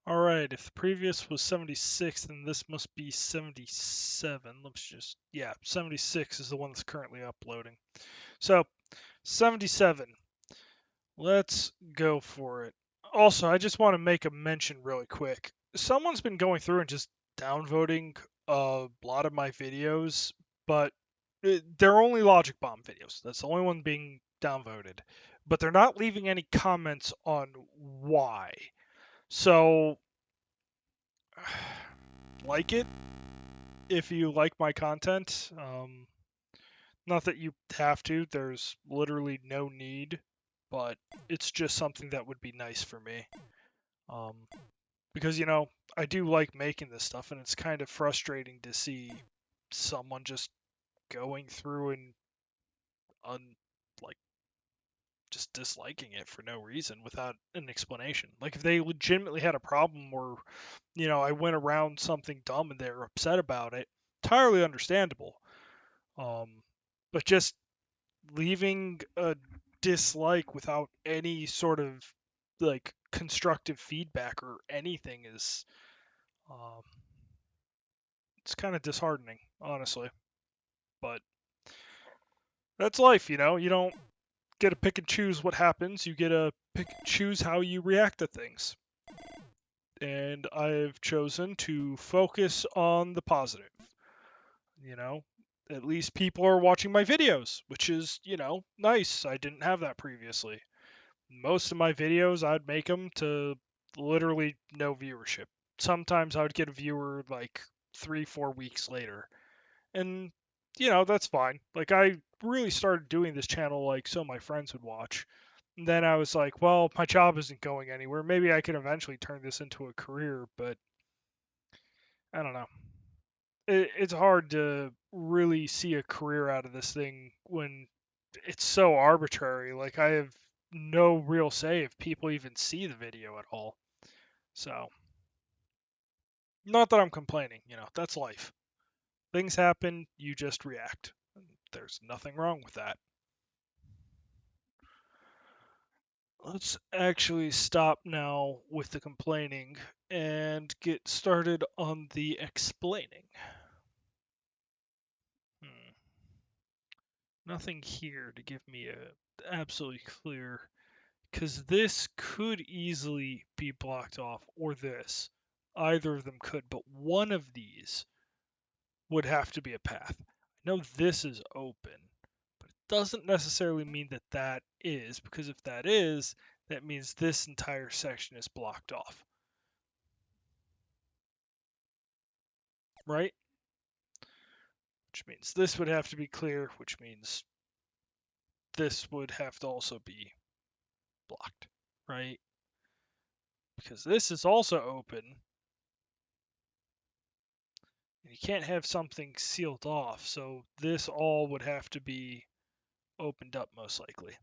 Alright, if the previous was 76, then this must be 77. Let's just, yeah, 76 is the one that's currently uploading. So, 77. Let's go for it. Also, I just want to make a mention really quick. Someone's been going through and just downvoting a lot of my videos, but they're only Logic Bomb videos. That's the only one being downvoted. But they're not leaving any comments on why. So, like it if you like my content. Not that you have to, there's literally no need, but it's just something that would be nice for me. Um, because, I do like making this stuff, and it's kind of frustrating to see someone just going through and like just disliking it for no reason without an explanation. Like if they legitimately had a problem or I went around something dumb and they're upset about it, entirely understandable. Um, but just leaving a dislike without any sort of like constructive feedback or anything is um, it's kind of disheartening, honestly. But that's life, You don't get to pick and choose what happens. You get to pick and choose how you react to things. And I've chosen to focus on the positive. You know, at least people are watching my videos, which is, nice. I didn't have that previously. Most of my videos, I'd make them to literally no viewership. Sometimes I would get a viewer like 3, 4 weeks later. And, that's fine. Like, I really started doing this channel like so my friends would watch. And then I was like, well, my job isn't going anywhere. Maybe I can eventually turn this into a career, but I don't know. It's hard to really see a career out of this thing when it's so arbitrary. Like, I have no real say if people even see the video at all. So, not that I'm complaining, that's life. Things happen, you just react. There's nothing wrong with that. Let's actually stop now with the complaining and get started on the explaining. Hmm. Nothing here to give me a absolutely clear, because this could easily be blocked off, or this. Either of them could, but one of these would have to be a path. I know this is open, but it doesn't necessarily mean that that is, because if that is, that means this entire section is blocked off. Right? Which means this would have to be clear, which means this would have to also be blocked, right? Because this is also open, and you can't have something sealed off, so this all would have to be opened up most likely.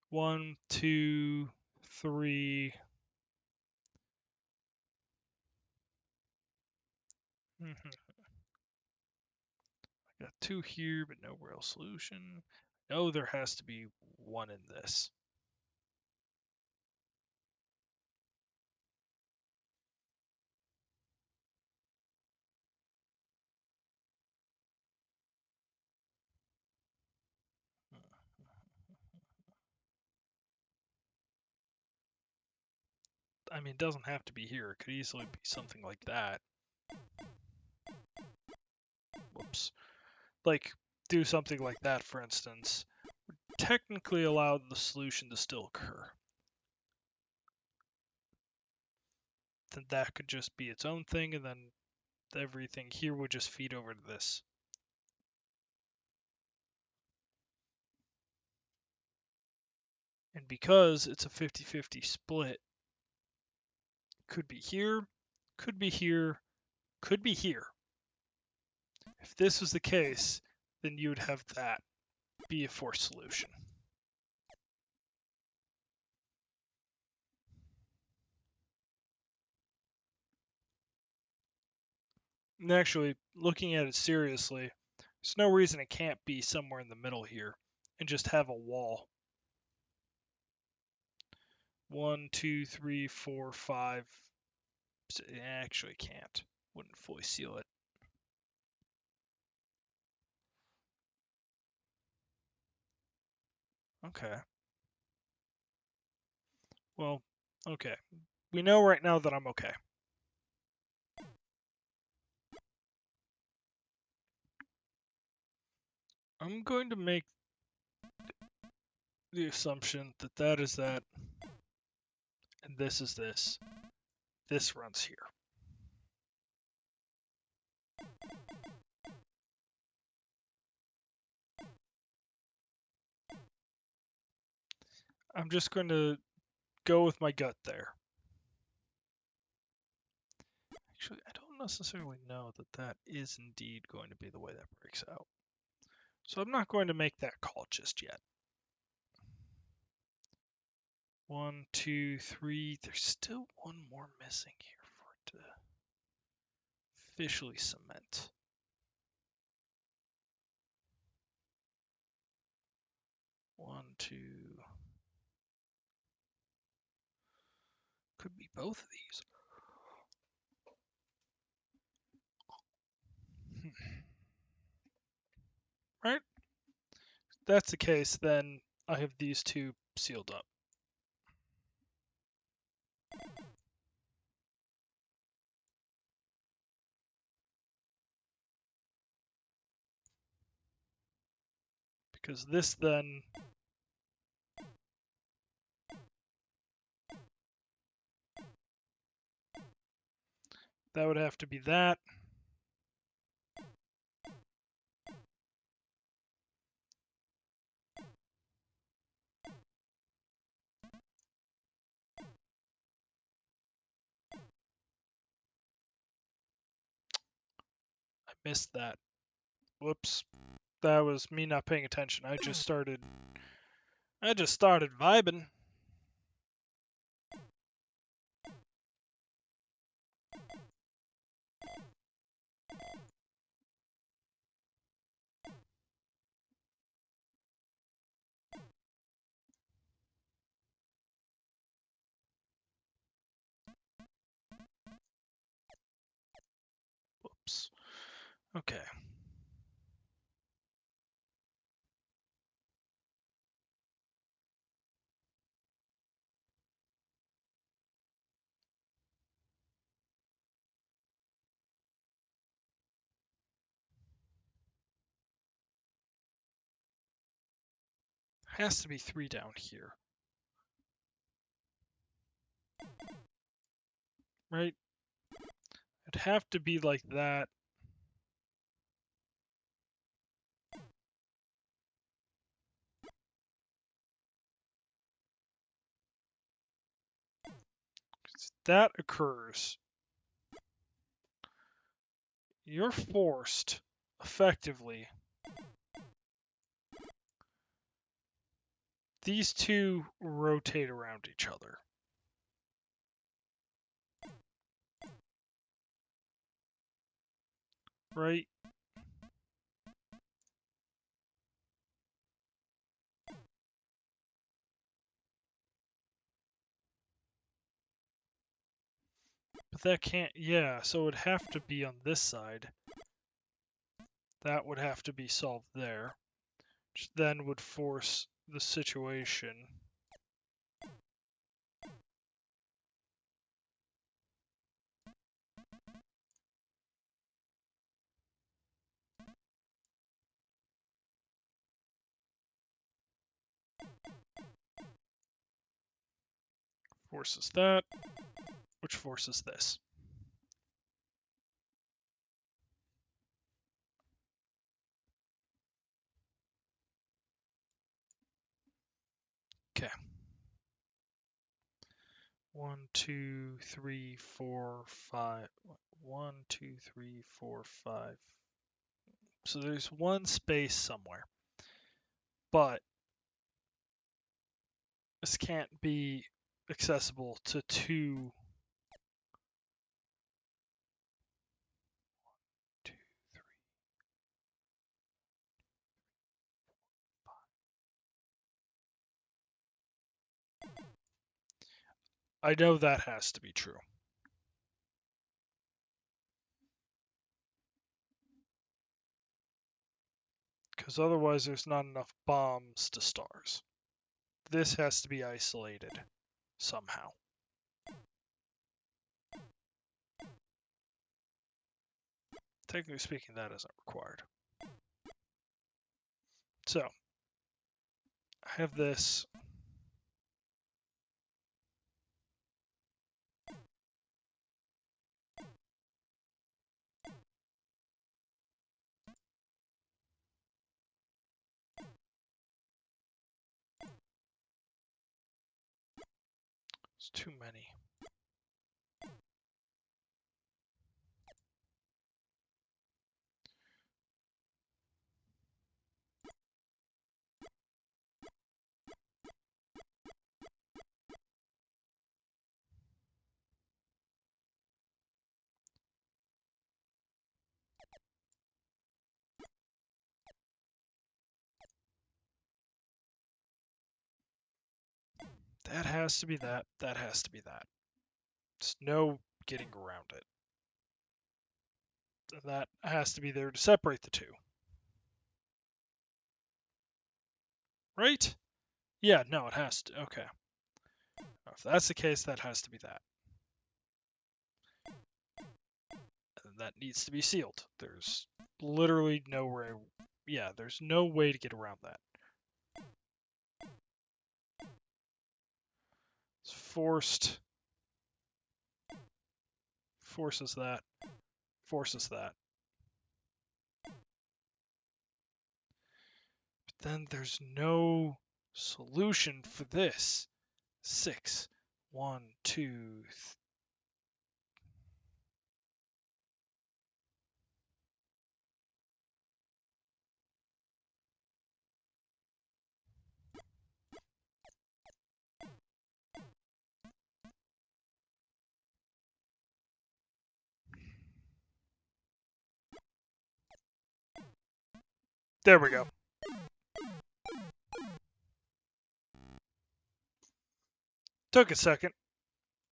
1, 2, 3. Got 2 here, but no real solution. No, there has to be 1 in this. I mean, it doesn't have to be here. It could easily be something like that. Whoops. Like, do something like that, for instance. Would technically allow the solution to still occur. Then that could just be its own thing, and then everything here would just feed over to this. And because it's a 50-50 split, could be here, could be here, could be here. If this was the case, then you would have that be a forced solution. And actually, looking at it seriously, there's no reason it can't be somewhere in the middle here and just have a wall. 1, 2, 3, 4, 5. Actually, can't. Wouldn't fully seal it. Okay. Well, okay. We know right now that I'm okay. I'm going to make the assumption that that is that, and this is this. This runs here. I'm just going to go with my gut there. Actually, I don't necessarily know that that is indeed going to be the way that breaks out. So I'm not going to make that call just yet. 1, 2, 3. There's still one more missing here for it to officially cement. 1, 2. Could be both of these. Right? If that's the case, then I have these two sealed up. Because this then that would have to be that. I missed that. Whoops. That was me not paying attention. I just started vibing. Whoops. Okay. Has to be 3 down here. Right? It'd have to be like that. If that occurs, you're forced, effectively, these two rotate around each other. Right? But that can't, yeah, so it would have to be on this side. That would have to be solved there, which then would force the situation. Forces that, which forces this. Okay. 1, 2, 3, 4, 5. 1, 2, 3, 4, 5. So there's one space somewhere. But this can't be accessible to 2. 2, 3. I know that has to be true. Because otherwise there's not enough bombs to stars. This has to be isolated somehow. Technically speaking, that isn't required. So, I have this. It's too many. That has to be that. That has to be that. There's no getting around it. And that has to be there to separate the two. Right? Yeah, no, it has to. Okay. If that's the case, that has to be that. And that needs to be sealed. There's literally no way. Yeah, there's no way to get around that. It's forced. Forces that. Forces that. But then there's no solution for this. 6. 1, 2, There we go. Took a second.